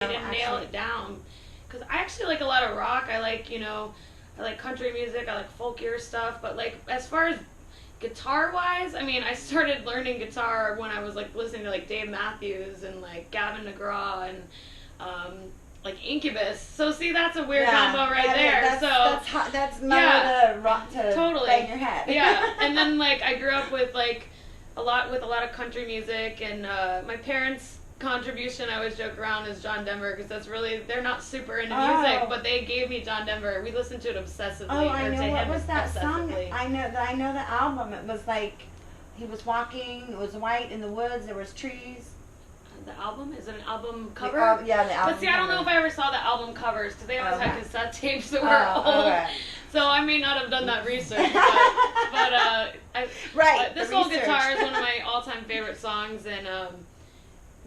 I didn't nail it down. Because I actually like a lot of rock. I like, I like country music. I like folkier stuff. But, like, as far as guitar-wise, I mean, I started learning guitar when I was, like, listening to, like, Dave Matthews and, like, Gavin DeGraw and, like, Incubus. So, see, that's a weird combo right there. That's mellow to rock to bang your head. Yeah. And then, like, I grew up with, like, a lot of country music. And my parents' contribution, I always joke around, is John Denver, because that's really, they're not super into music, but they gave me John Denver. We listened to it obsessively. Oh, I know. What was that song? I know the album. It was like he was walking. It was white in the woods. There was trees. The album? Is it an album cover? The album. But see, I don't know if I ever saw the album covers, because they always had cassette tapes that were old. Okay. So I may not have done that research. But this old guitar is one of my all-time favorite songs, and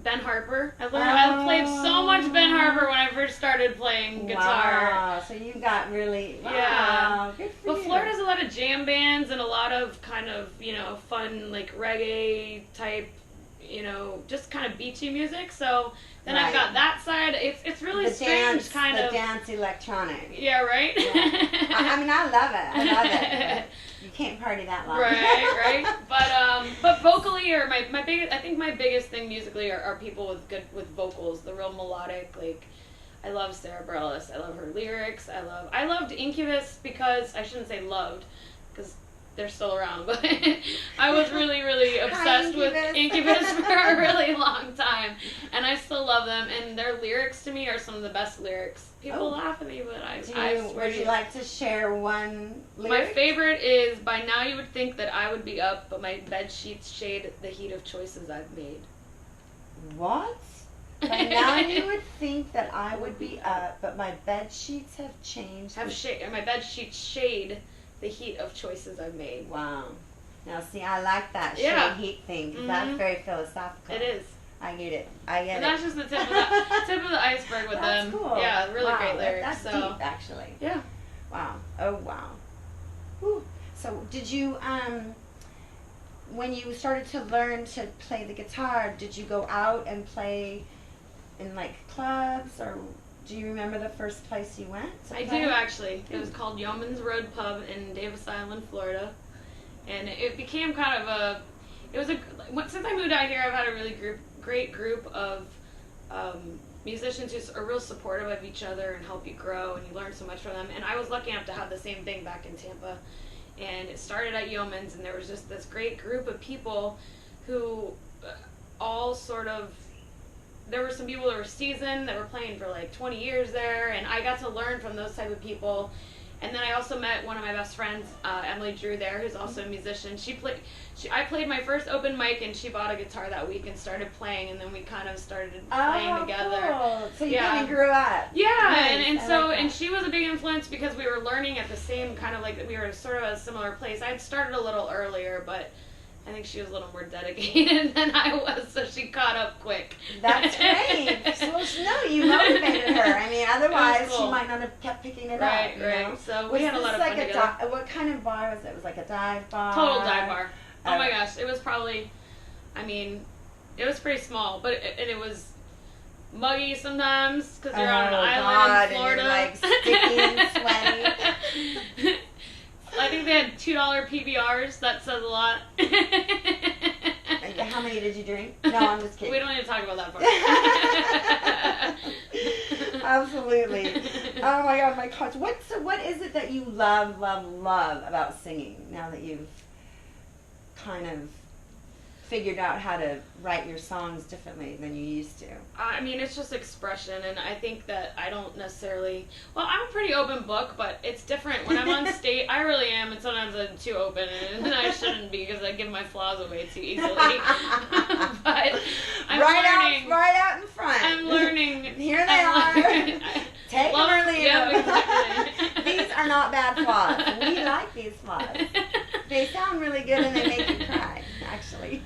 Ben Harper. I played so much Ben Harper when I first started playing guitar. Wow, so you got really, good for But you. Florida has a lot of jam bands and a lot of kind of, fun, like, reggae type, just kind of beachy music. So then I've got that side. It's really strange, kind of. The dance electronic. Yeah, right? Yeah. I love it. I love it. You can't party that long. Right. But vocally, or I think my biggest thing musically are people with vocals, the real melodic, like, I love Sarah Bareilles. I love her lyrics. I loved Incubus because, I shouldn't say loved, because they're still around, but I was really, really obsessed with Incubus for a really long time, and I still love them, and their lyrics to me are some of the best lyrics. People laugh at me, but I swear. Would you like to share one lyric? My favorite is, by now you would think that I would be up, but my bed sheets shade the heat of choices I've made. What? By now you would think that I would be up, but my bed sheets have changed. My bed sheets shade the heat of choices I've made. Wow. Now, see, I like that shade heat thing, because that's very philosophical. It is. I get it. And that's just the tip of the iceberg with them. That's cool. Yeah, really great lyrics. That's deep, actually. Yeah. Wow. Oh, wow. Whew. So, did you, when you started to learn to play the guitar, did you go out and play in, like, clubs, or do you remember the first place you went to play? I do, actually. It was called Yeomans Road Pub in Davis Island, Florida. And it became kind of since I moved out here, I've had a really great group of musicians who are real supportive of each other and help you grow, and you learn so much from them. And I was lucky enough to have the same thing back in Tampa. And it started at Yeomans, and there was just this great group of people who all sort of, there were some people that were seasoned, that were playing for like 20 years there, and I got to learn from those type of people. And then I also met one of my best friends, Emily Drew there, who's also a musician. I played my first open mic, and she bought a guitar that week and started playing, and then we kind of started playing together. Cool. So you kind of grew up. Yeah, nice. and she was a big influence because we were learning at the same kind of, like, we were sort of a similar place. I had started a little earlier, but I think she was a little more dedicated than I was, so she caught up quick. That's great. No, you motivated her. I mean, otherwise cool. she might not have kept picking it up. Right. So we had a lot of fun together. What kind of bar was it? It was like a dive bar? Total dive bar. Oh my gosh, it was probably, it was pretty small, but it was muggy sometimes, because you're on an island in Florida. And you're, like, sticky and sweaty. I think they had $2 PBRs. That says a lot. How many did you drink? No, I'm just kidding. We don't need to talk about that part. Absolutely. Oh my God, my gosh. What is it that you love about singing now that you've kind of figured out how to write your songs differently than you used to? It's just expression, and I think that I don't necessarily, I'm a pretty open book, but it's different when I'm on stage. I really am, and sometimes I'm too open, and I shouldn't be, because I give my flaws away too easily. But I'm learning. Right out in front. I'm learning. Here they are. Take them or leave them. Exactly. These are not bad flaws. We like these flaws. They sound really good, and they make you cry, actually.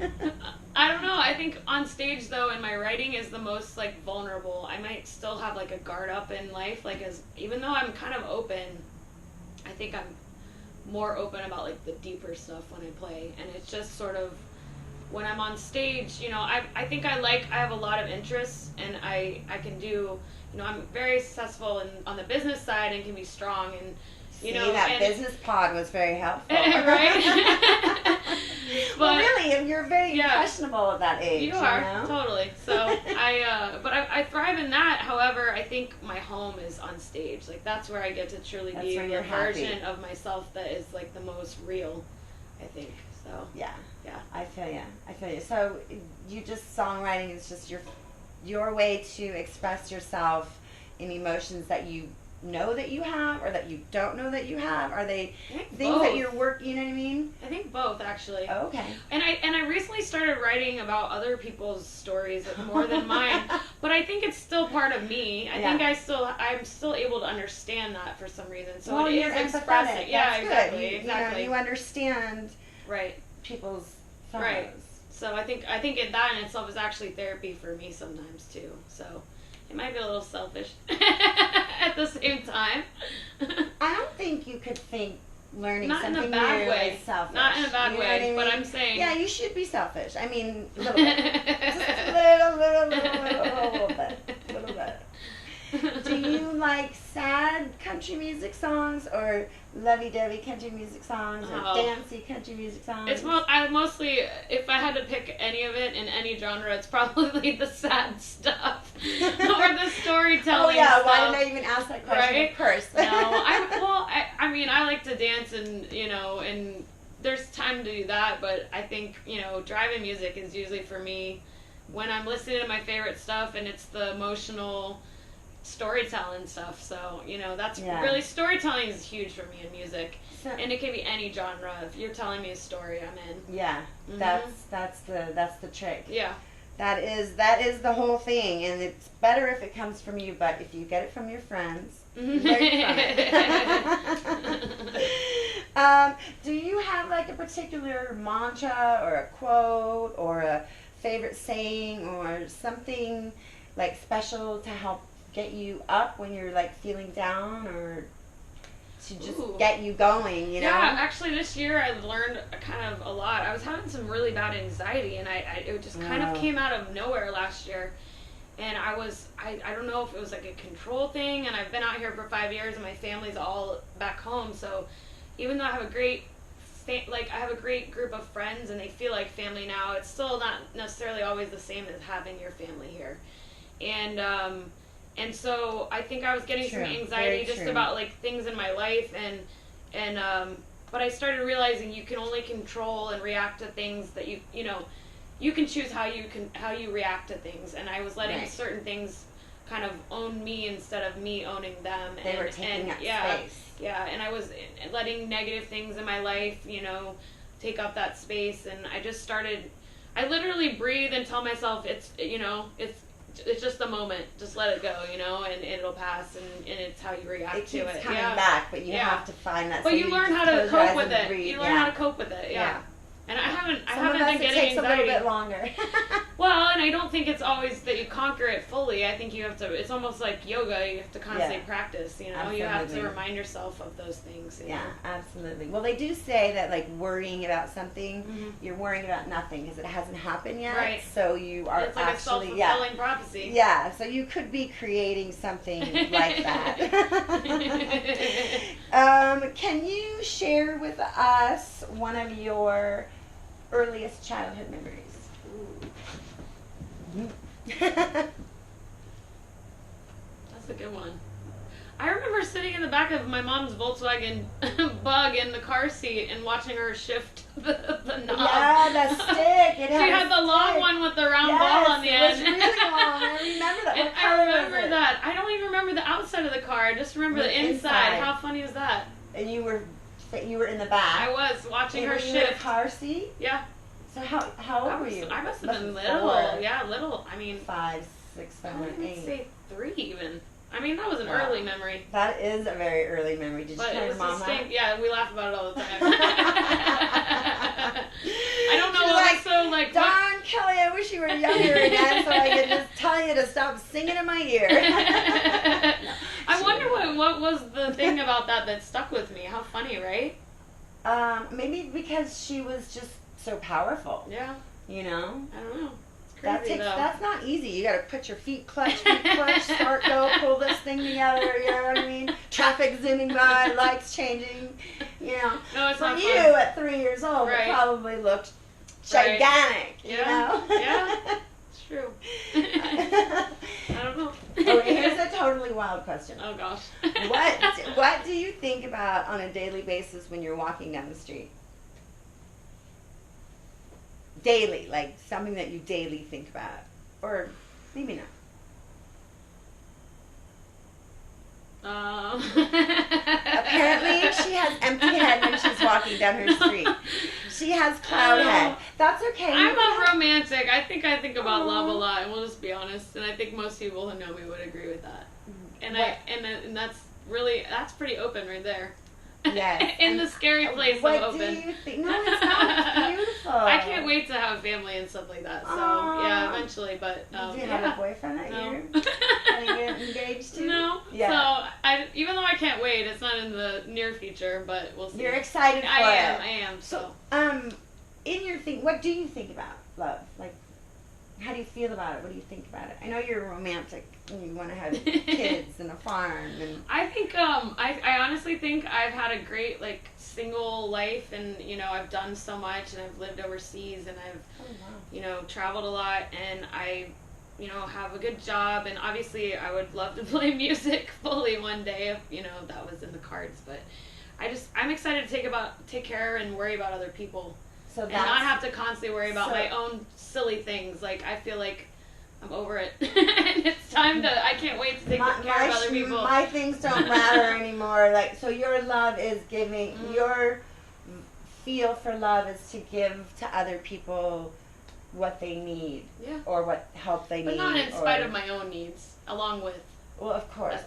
I don't know. I think on stage, though, and my writing is the most, like, vulnerable. I might still have, like, a guard up in life, like, even though I'm kind of open, I think I'm more open about, like, the deeper stuff when I play, and it's just sort of when I'm on stage, I think I have a lot of interests, and I can do, I'm very successful on the business side and can be strong, and that business pod was very helpful. Right? Well, really, you're very impressionable at that age. You are, totally. So I thrive in that. However, I think my home is on stage. Like, that's where I get to truly be the version of myself that is like the most real, I think. So yeah. I feel you. So songwriting is just your way to express yourself in emotions that you know that you have or that you don't know that you have. Are they things both. that you're working, you know what I mean? I think both, actually. Oh, okay. And I recently started writing about other people's stories more than mine, but I think it's still part of me. I think I'm still able to understand that for some reason. So well, it you're is expressing. Yeah, That's exactly. Good. Exactly. You understand right people's sorrows. Right. So I think that in itself is actually therapy for me sometimes too. So it might be a little selfish at the same time. I don't think you could think learning not something in a bad new way. is selfish. Not in a bad way, what I mean? but I'm saying. Yeah, you should be selfish. I mean, a little bit. Just a little bit. Do you like sad country music songs or lovey-dovey country music songs or dancey country music songs? I mostly, if I had to pick any of it in any genre, it's probably the sad stuff or the storytelling stuff. Why didn't I even ask that question right? of course? No, I like to dance and there's time to do that, but I think, driving music is usually for me when I'm listening to my favorite stuff and it's the emotional storytelling stuff. So that's really, storytelling is huge for me in music, and it can be any genre. If you're telling me a story, I'm in. Yeah. That's the trick. Yeah, that is the whole thing, and it's better if it comes from you, but if you get it from your friends, learn from it. Do you have like a particular mantra or a quote or a favorite saying or something like special to help get you up when you're like feeling down, or to just get you going, Yeah, actually this year I learned kind of a lot. I was having some really bad anxiety, and it just kind of came out of nowhere last year. And I don't know if it was like a control thing, and I've been out here for 5 years and my family's all back home, so even though I have a great group of friends and they feel like family now, it's still not necessarily always the same as having your family here. And so I think I was getting some anxiety just about like things in my life, but I started realizing you can only control and react to things that you can choose how you react to things, and I was letting certain things kind of own me instead of me owning them. They were taking up space. Yeah, and I was letting negative things in my life, take up that space, and I literally breathe and tell myself it's just a moment. Just let it go, and it'll pass, and it's how you react to it. It keeps coming back, but you have to find that. But you learn how to cope with it. You learn how to cope with it. Yeah. And I haven't been getting anxiety. It takes anxiety. a little bit longer. Well, and I don't think it's always that you conquer it fully. I think you have to. It's almost like yoga. You have to constantly practice. Absolutely. You have to remind yourself of those things. Yeah, absolutely. Well, they do say that like worrying about something, you're worrying about nothing because it hasn't happened yet. Right. So you are it's like actually a self-fulfilling prophecy. Yeah. So you could be creating something like that. Can you share with us one of your earliest childhood memories? That's a good one. I remember sitting in the back of my mom's Volkswagen Bug in the car seat and watching her shift the knob. Yeah, the stick. She had the long one with the round ball on the end. It was really long. I remember that. And I remember that. I don't even remember the outside of the car. I just remember the inside. How funny is that? And you were in the back. I was watching her shift. You were in a car seat? Yeah. So how old were you? I must have been little. 4. Yeah, little. I mean, 5, 6, 7, 8. I would say 3 even. I mean, that was an early memory. That is a very early memory. Did you tell your mom that? Yeah, we laugh about it all the time. I don't know what was so like. Darn, Kelly, I wish you were younger again so I could just tell you to stop singing in my ear. I wonder what was the thing about that stuck with me. How funny, right? Maybe because she was just so powerful. Yeah. You know? I don't know. It's crazy, That's not easy. You gotta put your feet clutch, start, go, pull this thing together, you know what I mean? Traffic zooming by, lights changing, you know. No, it's For not you fun. at 3 years old, Right. it probably looked gigantic, you know? Yeah, it's true. I don't know. Okay, here's a totally wild question. Oh, gosh. What do you think about on a daily basis when you're walking down the street? Daily, like something that you daily think about. Or maybe not. Apparently, she has empty head when she's walking down her street. She has cloud head. That's okay. I'm a romantic. I think about love a lot, and we'll just be honest. And I think most people who know me would agree with that. And and that's pretty open right there. Yes. In the scary place what of open. do you think? No, it's not. It's beautiful. I can't wait to have family and stuff like that. So yeah, eventually. But do you have a boyfriend that you're gonna get engaged to? No. Yeah. So even though I can't wait, it's not in the near future, but we'll see. You're excited for it. I am. So in your thing, what do you think about love? Like, how do you feel about it? What do you think about it? I know you're romantic and you want to have kids and a farm and. I think I honestly think I've had a great single life, and I've done so much, and I've lived overseas, and I've traveled a lot, and I have a good job, and obviously I would love to play music fully one day if that was in the cards, but I'm excited to take care and worry about other people. And not have to constantly worry about my own silly things. Like, I feel like I'm over it. And it's time I can't wait to take care of other people. My things don't matter anymore. So your love is giving, your feel for love is to give to other people what they need. Yeah. Or what help they need. But not in spite of my own needs, along with. Well, of course.